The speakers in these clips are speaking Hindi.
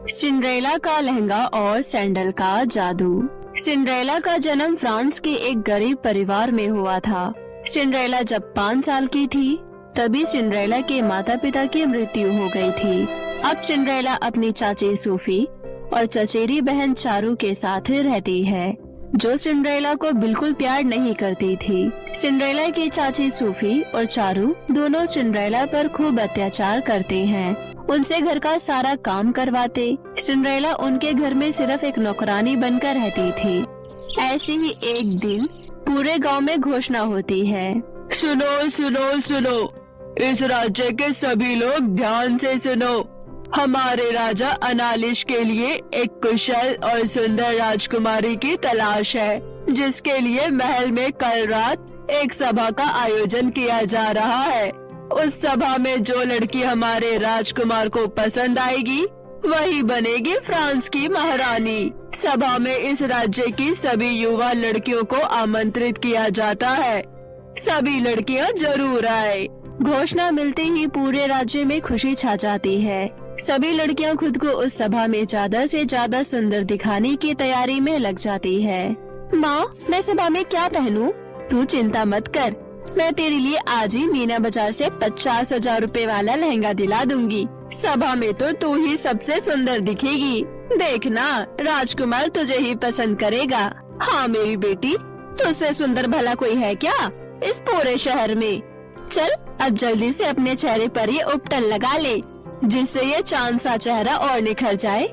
सिंड्रेला का लहंगा और सैंडल का जादू। सिंड्रेला का जन्म फ्रांस के एक गरीब परिवार में हुआ था। सिंड्रेला जब 5 साल की थी तभी सिंड्रेला के माता पिता की मृत्यु हो गई थी। अब सिंड्रेला अपनी चाची सूफी और चचेरी बहन चारू के साथ रहती है, जो सिंड्रेला को बिल्कुल प्यार नहीं करती थी। सिंड्रेला की चाची सूफी और चारू दोनों सिंड्रेला पर खूब अत्याचार करते हैं, उनसे घर का सारा काम करवाते। सिंड्रेला उनके घर में सिर्फ एक नौकरानी बनकर रहती थी। ऐसे ही एक दिन पूरे गांव में घोषणा होती है, सुनो सुनो सुनो, इस राज्य के सभी लोग ध्यान से सुनो। हमारे राजा अनालिश के लिए एक कुशल और सुंदर राजकुमारी की तलाश है, जिसके लिए महल में कल रात एक सभा का आयोजन किया जा रहा है। उस सभा में जो लड़की हमारे राजकुमार को पसंद आएगी वही बनेगी फ्रांस की महारानी। सभा में इस राज्य की सभी युवा लड़कियों को आमंत्रित किया जाता है। सभी लड़कियां जरूर आए। घोषणा मिलते ही पूरे राज्य में खुशी छा जाती है। सभी लड़कियां खुद को उस सभा में ज्यादा से ज्यादा सुंदर दिखाने की तैयारी में लग जाती है। माँ, मैं सभा में क्या पहनूं? तू चिंता मत कर, मैं तेरे लिए आज ही मीना बाजार से 50,000 रुपए वाला लहंगा दिला दूंगी। सभा में तो तू ही सबसे सुंदर दिखेगी। देखना, राजकुमार तुझे ही पसंद करेगा। हाँ मेरी बेटी, तुझसे सुंदर भला कोई है क्या इस पूरे शहर में? चल अब जल्दी से अपने चेहरे पर ये उपटन लगा ले, जिससे ये चांद सा चेहरा और निखर जाए।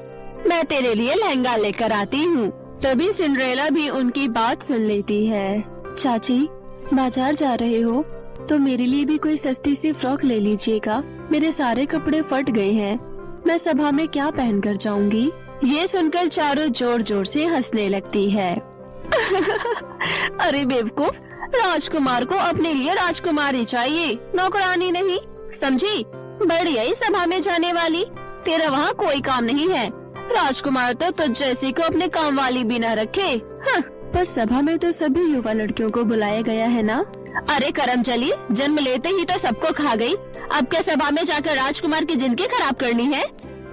मैं तेरे लिए लहंगा लेकर आती हूँ। तभी सिंड्रेला भी उनकी बात सुन लेती है। चाची, बाजार जा रहे हो तो मेरे लिए भी कोई सस्ती सी फ्रॉक ले लीजिएगा। मेरे सारे कपड़े फट गए हैं, मैं सभा में क्या पहन कर जाऊंगी? ये सुनकर चारों जोर जोर से हंसने लगती है। अरे बेवकूफ, राजकुमार को अपने लिए राजकुमारी चाहिए, नौकरानी नहीं, समझी? बढ़िया ही सभा में जाने वाली, तेरा वहाँ कोई काम नहीं है। राजकुमार तो तुझ जैसी को अपने काम वाली भी न रखे। हाँ। पर सभा में तो सभी युवा लड़कियों को बुलाया गया है ना? अरे करमचली, जन्म लेते ही तो सबको खा गई, अब क्या सभा में जाकर राजकुमार की जिंदगी खराब करनी है?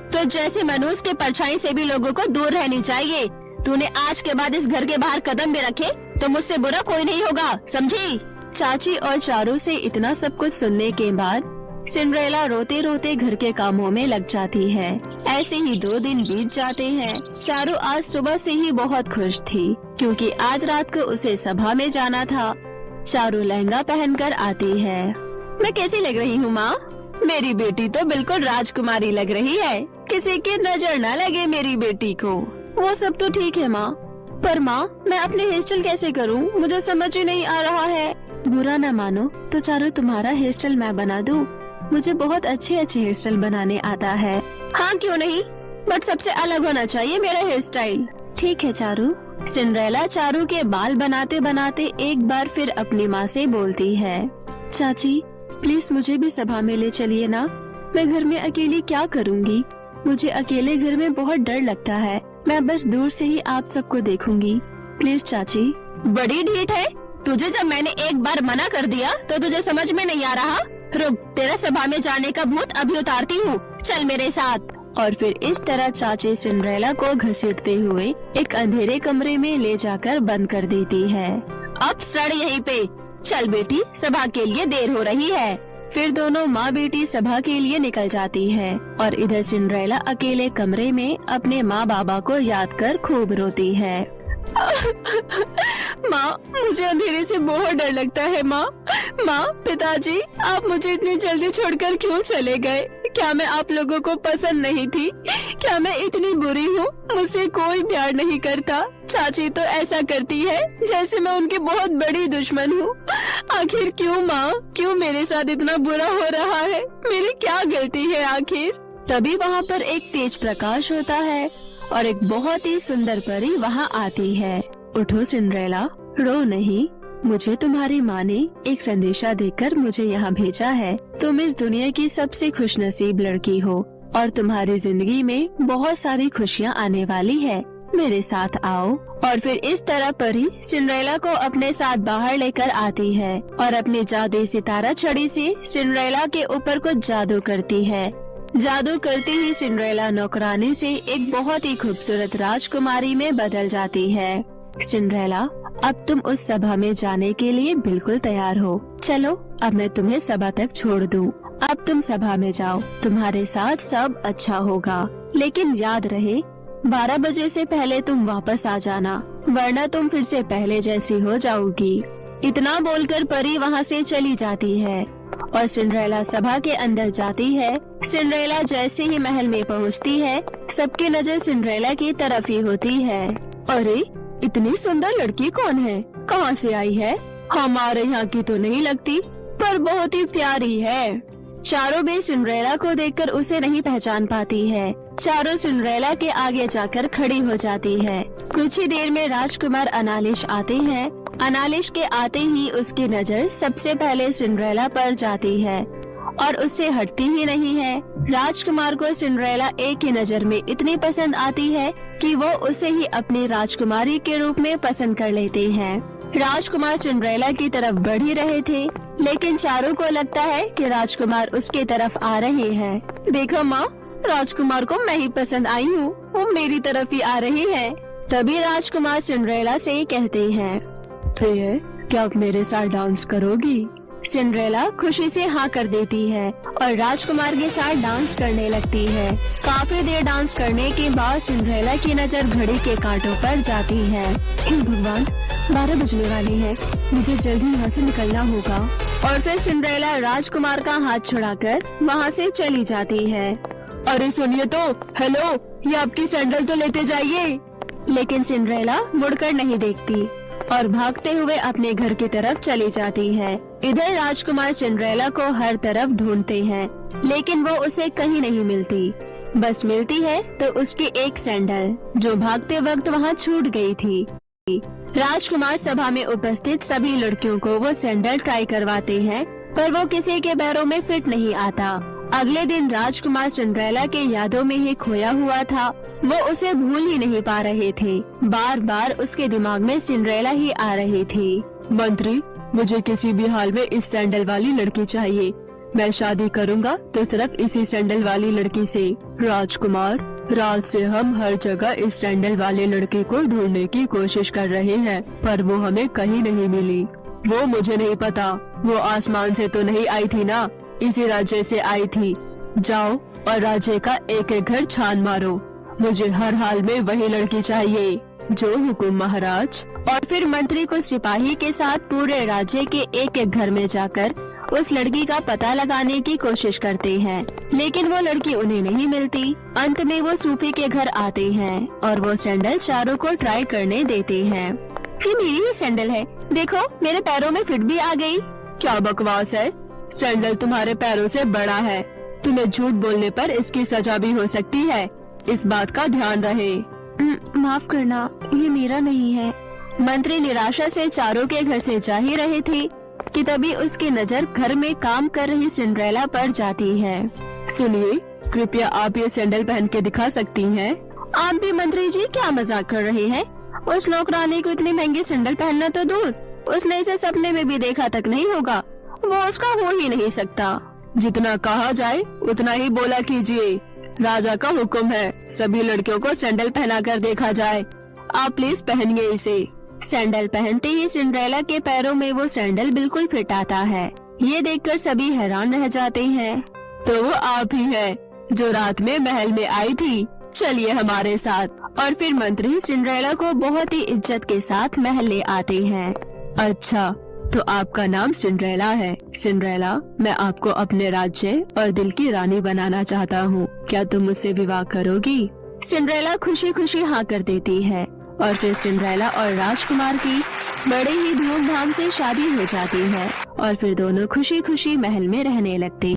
तो जैसे मनुष्य के परछाई से भी लोगों को दूर रहनी चाहिए। तूने आज के बाद इस घर के बाहर कदम भी रखे तो मुझसे बुरा कोई नहीं होगा, समझी? चाची और चारू से इतना सब कुछ सुनने के बाद सिंड्रेला रोते रोते घर के कामों में लग जाती है। ऐसे ही 2 दिन बीत जाते हैं। चारू आज सुबह से ही बहुत खुश थी, क्योंकि आज रात को उसे सभा में जाना था। चारू लहंगा पहनकर आती है। मैं कैसी लग रही हूँ माँ? मेरी बेटी तो बिल्कुल राजकुमारी लग रही है, किसी की नजर न लगे मेरी बेटी को। वो सब तो ठीक है माँ, पर माँ मैं अपने हेयर स्टाइल कैसे करूँ? मुझे समझ ही नहीं आ रहा है। बुरा न मानो तो चारू तुम्हारा हेयर स्टाइल मैं बना दूँ, मुझे बहुत अच्छे हेयर स्टाइल बनाने आता है। हाँ क्यों नहीं, बट सबसे अलग होना चाहिए मेरा हेयर स्टाइल। ठीक है चारू। सिंड्रेला चारू के बाल बनाते बनाते एक बार फिर अपनी माँ से बोलती है, चाची प्लीज मुझे भी सभा में ले चलिए ना, मैं घर में अकेली क्या करूँगी? मुझे अकेले घर में बहुत डर लगता है, मैं बस दूर से ही आप सबको देखूंगी, प्लीज चाची। बड़ी ढीठ है, तुझे जब मैंने एक बार मना कर दिया तो तुझे समझ में नहीं आ रहा? रुक, तेरा सभा में जाने का भूत अभी उतारती हूँ, चल मेरे साथ। और फिर इस तरह चाची सिंड्रेला को घसीटते हुए एक अंधेरे कमरे में ले जाकर बंद कर देती है। अब सड़ यहीं पे, चल बेटी सभा के लिए देर हो रही है। फिर दोनों माँ बेटी सभा के लिए निकल जाती है और इधर सिंड्रेला अकेले कमरे में अपने माँ बाबा को याद कर खूब रोती है। माँ मुझे अंधेरे से बहुत डर लगता है। माँ पिताजी आप मुझे इतनी जल्दी छोड़कर क्यों चले गए? क्या मैं आप लोगों को पसंद नहीं थी? क्या मैं इतनी बुरी हूँ? मुझसे कोई प्यार नहीं करता। चाची तो ऐसा करती है जैसे मैं उनकी बहुत बड़ी दुश्मन हूँ। आखिर क्यों माँ, क्यों मेरे साथ इतना बुरा हो रहा है? मेरी क्या गलती है आखिर? तभी वहाँ पर एक तेज प्रकाश होता है और एक बहुत ही सुंदर परी वहाँ आती है। उठो सिंड्रेला, रो नहीं, मुझे तुम्हारी माँ ने एक संदेशा देकर मुझे यहाँ भेजा है। तुम इस दुनिया की सबसे खुशनसीब लड़की हो और तुम्हारी जिंदगी में बहुत सारी खुशियाँ आने वाली है। मेरे साथ आओ। और फिर इस तरह परी सिंड्रेला को अपने साथ बाहर लेकर आती है और अपनी जादुई सितारा छड़ी से सिंड्रेला के ऊपर कुछ जादू करती है। जादू करती ही सिंड्रेला नौकरानी से एक बहुत ही खूबसूरत राजकुमारी में बदल जाती है। सिंड्रेला, अब तुम उस सभा में जाने के लिए बिल्कुल तैयार हो। चलो, अब मैं तुम्हें सभा तक छोड़ दूं। अब तुम सभा में जाओ, तुम्हारे साथ सब अच्छा होगा। लेकिन याद रहे, 12 बजे से पहले तुम वापस आ जाना, वरना तुम फिर से पहले जैसी हो जाओगी। इतना बोलकर परी वहाँ से चली जाती है और सिंड्रेला सभा के अंदर जाती है। सिंड्रेला जैसे ही महल में पहुँचती है, सबकी नजर सिंड्रेला की तरफ ही होती है। अरे, इतनी सुंदर लड़की कौन है? कहाँ से आई है? हमारे यहाँ की तो नहीं लगती, पर बहुत ही प्यारी है। चारों भी सिंड्रेला को देखकर उसे नहीं पहचान पाती है। चारों सिंड्रेला के आगे जाकर खड़ी हो जाती है। कुछ ही देर में राजकुमार अनालिश आते हैं। अनालिश के आते ही उसकी नजर सबसे पहले सिंड्रेला पर जाती है और उससे हटती ही नहीं है। राजकुमार को सिंड्रेला एक ही नजर में इतनी पसंद आती है कि वो उसे ही अपनी राजकुमारी के रूप में पसंद कर लेते हैं। राजकुमार सिंड्रेला की तरफ बढ़ ही रहे थे, लेकिन चारों को लगता है कि राजकुमार उसके तरफ आ रहे हैं। देखो माँ, राजकुमार को मैं ही पसंद आई हूँ, वो मेरी तरफ ही आ रही है। तभी राजकुमार सिंड्रेला से कहते हैं, प्रिय, क्या आप मेरे साथ डांस करोगी? सिंड्रेला खुशी से हाँ कर देती है और राजकुमार के साथ डांस करने लगती है। काफी देर डांस करने के बाद सिंड्रेला की नजर घड़ी के कांटों पर जाती है। हे भगवान, 12 बजने वाले हैं, मुझे जल्दी यहाँ से निकलना होगा। और फिर सिंड्रेला राजकुमार का हाथ छुड़ाकर वहाँ से चली जाती है। अरे सुनिए तो, हेलो, ये आपकी सैंडल तो लेते जाइए। लेकिन सिंड्रेला मुड़कर नहीं देखती और भागते हुए अपने घर की तरफ चली जाती है। इधर राजकुमार सिंड्रेला को हर तरफ ढूंढते हैं, लेकिन वो उसे कहीं नहीं मिलती। बस मिलती है तो उसकी एक सैंडल, जो भागते वक्त वहाँ छूट गई थी। राजकुमार सभा में उपस्थित सभी लड़कियों को वो सैंडल ट्राई करवाते हैं, पर वो किसी के पैरों में फिट नहीं आता। अगले दिन राजकुमार सिंड्रेला के यादों में ही खोया हुआ था। वो उसे भूल ही नहीं पा रहे थे। बार बार उसके दिमाग में सिंड्रेला ही आ रही थी। मंत्री, मुझे किसी भी हाल में इस सैंडल वाली लड़की चाहिए। मैं शादी करूंगा तो सिर्फ इसी सैंडल वाली लड़की से। राजकुमार, रात से हम हर जगह इस सैंडल वाले लड़के को ढूंढने की कोशिश कर रहे हैं, पर वो हमें कहीं नहीं मिली। वो मुझे नहीं पता, वो आसमान से तो नहीं आई थी ना, इसी राज्य से आई थी। जाओ और राज्य का एक एक घर छान मारो, मुझे हर हाल में वही लड़की चाहिए। जो हुकुम महाराज। और फिर मंत्री को सिपाही के साथ पूरे राज्य के एक एक घर में जाकर उस लड़की का पता लगाने की कोशिश करते हैं, लेकिन वो लड़की उन्हें नहीं मिलती। अंत में वो सूफी के घर आते हैं और वो सैंडल चारों को ट्राई करने देते हैं। ये मेरी ही सैंडल है, देखो मेरे पैरों में फिट भी आ गई। क्या बकवास है, सैंडल तुम्हारे पैरों से बड़ा है। तुम्हें झूठ बोलने पर इसकी सजा भी हो सकती है, इस बात का ध्यान रहे। माफ करना, ये मेरा नहीं है। मंत्री निराशा से चारों के घर से जा ही रहे थे कि तभी उसकी नजर घर में काम कर रही सिंड्रेला पर जाती है। सुनिए, कृपया आप ये सैंडल पहन के दिखा सकती हैं? आप भी मंत्री जी क्या मजाक कर रहे हैं? उस नौकरानी को इतनी महंगी सैंडल पहनना तो दूर, उसने इसे सपने में भी देखा तक नहीं होगा। वो उसका हो ही नहीं सकता। जितना कहा जाए उतना ही बोला कीजिए। राजा का हुक्म है, सभी लड़कियों को सैंडल पहना कर देखा जाए। आप प्लीज पहनिए इसे। सैंडल पहनते ही सिंड्रेला के पैरों में वो सैंडल बिल्कुल फिट आता है। ये देखकर सभी हैरान रह जाते हैं। तो वो आप ही हैं जो रात में महल में आई थी, चलिए हमारे साथ। और फिर मंत्री सिंड्रेला को बहुत ही इज्जत के साथ महल ले आते हैं। अच्छा, तो आपका नाम सिंड्रेला है। सिंड्रेला, मैं आपको अपने राज्य और दिल की रानी बनाना चाहता हूँ, क्या तुम मुझसे विवाह करोगी? सिंड्रेला खुशी खुशी हाँ कर देती है और फिर सिंड्रेला और राजकुमार की बड़े ही धूमधाम से शादी हो जाती है और फिर दोनों खुशी खुशी महल में रहने लगते